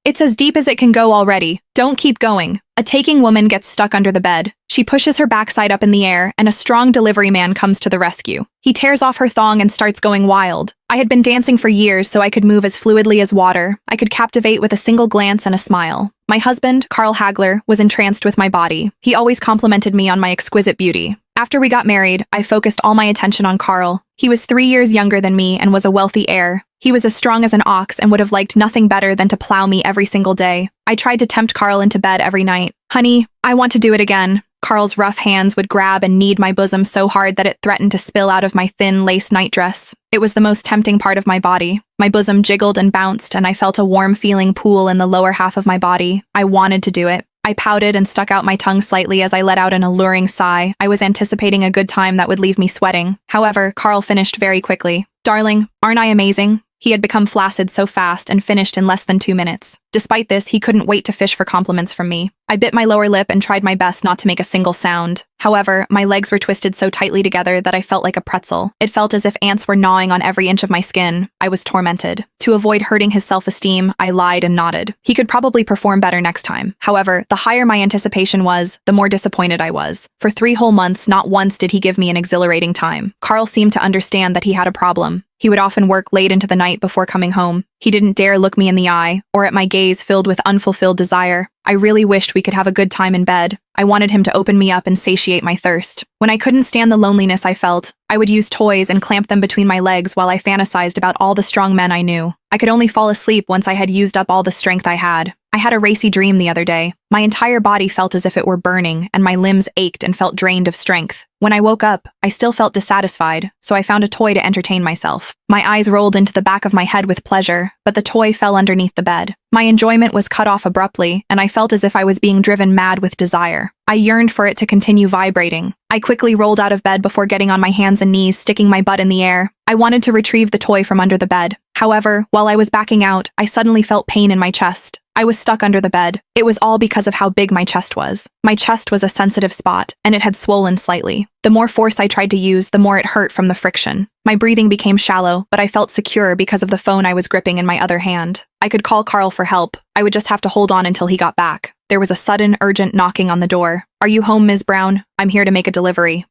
It's as deep as it can go already. Don't keep going. A taking woman gets stuck under the bed. She pushes her backside up in the air, and a strong delivery man comes to the rescue. He tears off her thong and starts going wild. I had been dancing for years, so I could move as fluidly as water. I could captivate with a single glance and a smile. My husband, Carl Hagler, was entranced with my body. He always complimented me on my exquisite beauty. After we got married, I focused all my attention on Carl. He was 3 years younger than me and was a wealthy heir. He was as strong as an ox and would have liked nothing better than to plow me every single day. I tried to tempt Carl into bed every night. Honey, I want to do it again. Carl's rough hands would grab and knead my bosom so hard that it threatened to spill out of my thin lace nightdress. It was the most tempting part of my body. My bosom jiggled and bounced, and I felt a warm feeling pool in the lower half of my body. I wanted to do it. I pouted and stuck out my tongue slightly as I let out an alluring sigh. I was anticipating a good time that would leave me sweating. However, Carl finished very quickly. Darling, aren't I amazing? He had become flaccid so fast and finished in less than 2 minutes. Despite this, he couldn't wait to fish for compliments from me. I bit my lower lip and tried my best not to make a single sound. However, my legs were twisted so tightly together that I felt like a pretzel. It felt as if ants were gnawing on every inch of my skin. I was tormented. To avoid hurting his self-esteem, I lied and nodded. He could probably perform better next time. However, the higher my anticipation was, the more disappointed I was. For 3 whole months, not once did he give me an exhilarating time. Carl seemed to understand that he had a problem. He would often work late into the night before coming home. He didn't dare look me in the eye, or at my gaze filled with unfulfilled desire. I really wished we could have a good time in bed. I wanted him to open me up and satiate my thirst. When I couldn't stand the loneliness I felt, I would use toys and clamp them between my legs while I fantasized about all the strong men I knew. I could only fall asleep once I had used up all the strength I had. I had a racy dream the other day. My entire body felt as if it were burning, and my limbs ached and felt drained of strength. When I woke up, I still felt dissatisfied, so I found a toy to entertain myself. My eyes rolled into the back of my head with pleasure, but the toy fell underneath the bed. My enjoyment was cut off abruptly, and I felt as if I was being driven mad with desire. I yearned for it to continue vibrating. I quickly rolled out of bed before getting on my hands and knees, sticking my butt in the air. I wanted to retrieve the toy from under the bed. However, while I was backing out, I suddenly felt pain in my chest. I was stuck under the bed. It was all because of how big my chest was. My chest was a sensitive spot, and it had swollen slightly. The more force I tried to use, the more it hurt from the friction. My breathing became shallow, but I felt secure because of the phone I was gripping in my other hand. I could call Carl for help. I would just have to hold on until he got back. There was a sudden, urgent knocking on the door. "Are you home, Ms. Brown? I'm here to make a delivery."